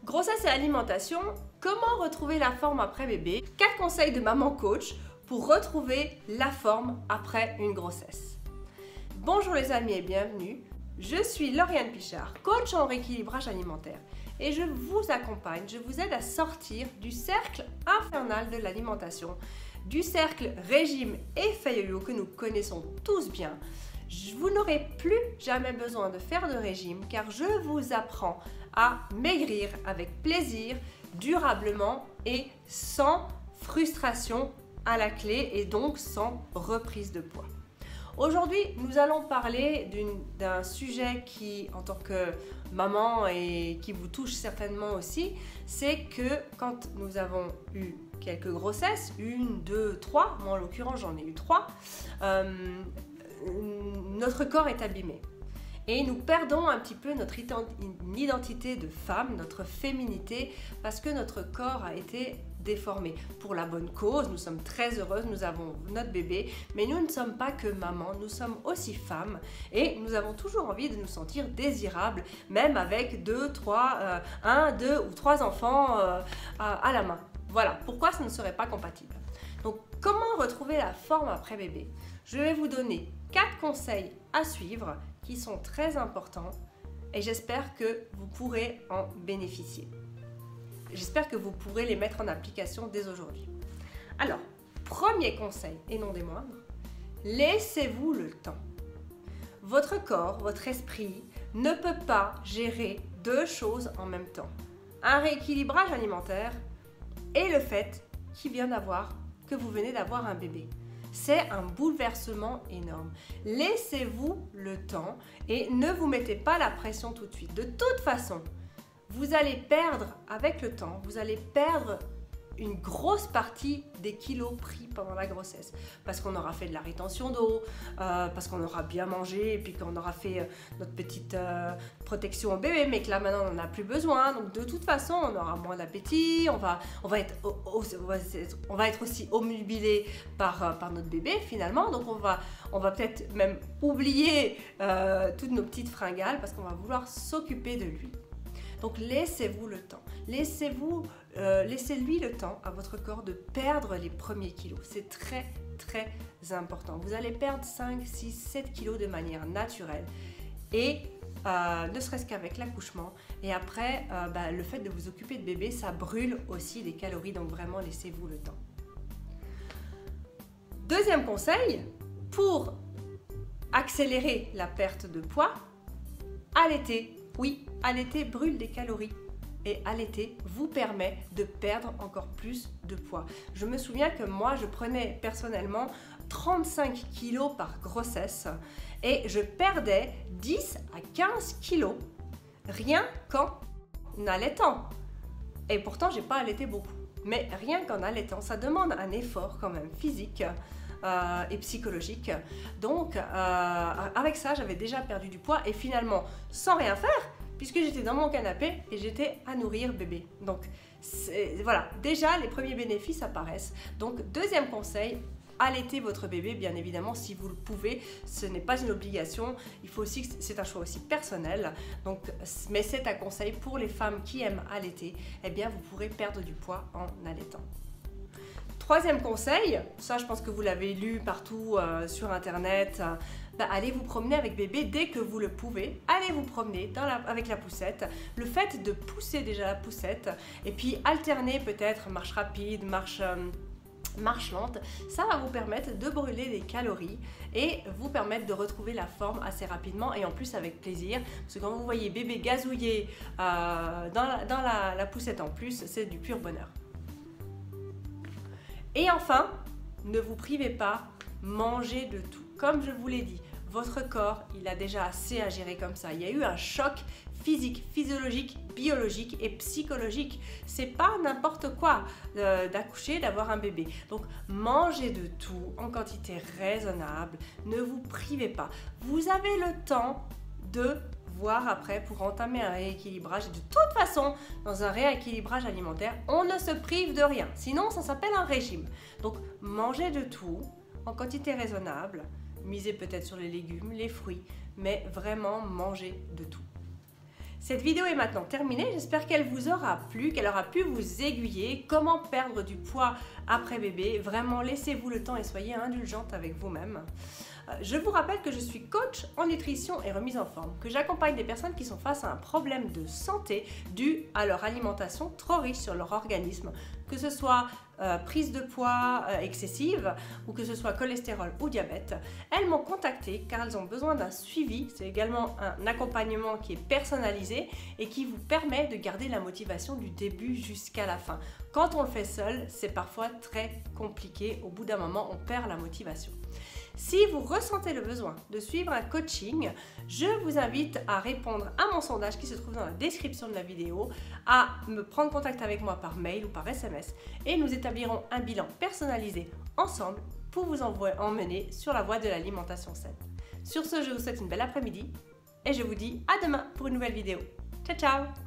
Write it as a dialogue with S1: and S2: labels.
S1: Grossesse et alimentation, comment retrouver la forme après bébé? 4 conseils de maman coach pour retrouver la forme après une grossesse. Bonjour les amis et bienvenue. Je suis Lauriane Pichard, coach en rééquilibrage alimentaire et je vous accompagne, je vous aide à sortir du cercle infernal de l'alimentation, du cercle régime et yo-yo que nous connaissons tous bien. Vous n'aurez plus jamais besoin de faire de régime car je vous apprends à maigrir avec plaisir, durablement et sans frustration à la clé et donc sans reprise de poids. Aujourd'hui, nous allons parler d'un sujet qui, en tant que maman et qui vous touche certainement aussi, c'est que quand nous avons eu quelques grossesses, 1, 2, 3, moi en l'occurrence j'en ai eu 3, notre corps est abîmé. Et nous perdons un petit peu notre identité de femme, notre féminité, parce que notre corps a été déformé. Pour la bonne cause, nous sommes très heureuses, nous avons notre bébé, mais nous ne sommes pas que maman, nous sommes aussi femmes et nous avons toujours envie de nous sentir désirables, même avec 2, 3, 1, 2 ou 3 enfants à la main. Voilà, pourquoi ça ne serait pas compatible? Donc, comment retrouver la forme après bébé? Je vais vous donner 4 conseils à suivre qui sont très importants et j'espère que vous pourrez en bénéficier. J'espère que vous pourrez les mettre en application dès aujourd'hui. Alors, premier conseil et non des moindres, laissez-vous le temps. Votre corps, votre esprit ne peut pas gérer 2 choses en même temps. Un rééquilibrage alimentaire et le fait que vous venez d'avoir un bébé. C'est un bouleversement énorme. Laissez-vous le temps et ne vous mettez pas la pression tout de suite. De toute façon, vous allez perdre avec le temps, vous allez perdre une grosse partie des kilos pris pendant la grossesse. Parce qu'on aura fait de la rétention d'eau, parce qu'on aura bien mangé, et puis qu'on aura fait notre petite protection au bébé, mais que là maintenant on n'en a plus besoin. Donc de toute façon, on aura moins d'appétit, on va être aussi omnubilé par notre bébé finalement. Donc on va peut-être même oublier toutes nos petites fringales parce qu'on va vouloir s'occuper de lui. Donc laissez-vous le temps, laissez-lui le temps à votre corps de perdre les premiers kilos. C'est très très important. Vous allez perdre 5, 6, 7 kilos de manière naturelle et ne serait-ce qu'avec l'accouchement. Et après, le fait de vous occuper de bébé, ça brûle aussi des calories, donc vraiment laissez-vous le temps. Deuxième conseil, pour accélérer la perte de poids, allaitez. Oui, allaiter brûle des calories et allaiter vous permet de perdre encore plus de poids. Je me souviens que moi, je prenais personnellement 35 kilos par grossesse et je perdais 10 à 15 kilos rien qu'en allaitant. Et pourtant, j'ai pas allaité beaucoup. Mais rien qu'en allaitant, ça demande un effort quand même physique et psychologique. Donc avec ça, j'avais déjà perdu du poids et finalement sans rien faire, puisque j'étais dans mon canapé et j'étais à nourrir bébé. Donc voilà, déjà les premiers bénéfices apparaissent. Donc deuxième conseil, allaitez votre bébé bien évidemment si vous le pouvez. Ce n'est pas une obligation, il faut aussi, c'est un choix aussi personnel. Donc, mais c'est un conseil pour les femmes qui aiment allaiter. Eh bien, vous pourrez perdre du poids en allaitant. Troisième conseil, ça je pense que vous l'avez lu partout sur internet, allez vous promener avec bébé dès que vous le pouvez. Allez vous promener avec la poussette. Le fait de pousser déjà la poussette et puis alterner peut-être marche rapide, marche lente, ça va vous permettre de brûler des calories et vous permettre de retrouver la forme assez rapidement et en plus avec plaisir. Parce que quand vous voyez bébé gazouiller dans la poussette en plus, c'est du pur bonheur. Et enfin, ne vous privez pas, mangez de tout. Comme je vous l'ai dit, votre corps, il a déjà assez à gérer comme ça. Il y a eu un choc physique, physiologique, biologique et psychologique. C'est pas n'importe quoi d'accoucher, d'avoir un bébé. Donc, mangez de tout en quantité raisonnable. Ne vous privez pas. Vous avez le temps de voir après pour entamer un rééquilibrage. Et de toute façon, dans un rééquilibrage alimentaire, on ne se prive de rien. Sinon, ça s'appelle un régime. Donc, mangez de tout en quantité raisonnable. Misez peut-être sur les légumes, les fruits, mais vraiment mangez de tout. Cette vidéo est maintenant terminée, j'espère qu'elle vous aura plu, qu'elle aura pu vous aiguiller. Comment perdre du poids après bébé? Vraiment, laissez-vous le temps et soyez indulgente avec vous-même. Je vous rappelle que je suis coach en nutrition et remise en forme, que j'accompagne des personnes qui sont face à un problème de santé dû à leur alimentation trop riche sur leur organisme, que ce soit prise de poids excessive ou que ce soit cholestérol ou diabète. Elles m'ont contacté car elles ont besoin d'un suivi. C'est également un accompagnement qui est personnalisé et qui vous permet de garder la motivation du début jusqu'à la fin. Quand on le fait seul, c'est parfois très compliqué. Au bout d'un moment, on perd la motivation. Si vous ressentez le besoin de suivre un coaching, je vous invite à répondre à mon sondage qui se trouve dans la description de la vidéo, à me prendre contact avec moi par mail ou par SMS et nous établirons un bilan personnalisé ensemble pour vous emmener sur la voie de l'alimentation saine. Sur ce, je vous souhaite une belle après-midi et je vous dis à demain pour une nouvelle vidéo. Ciao ciao!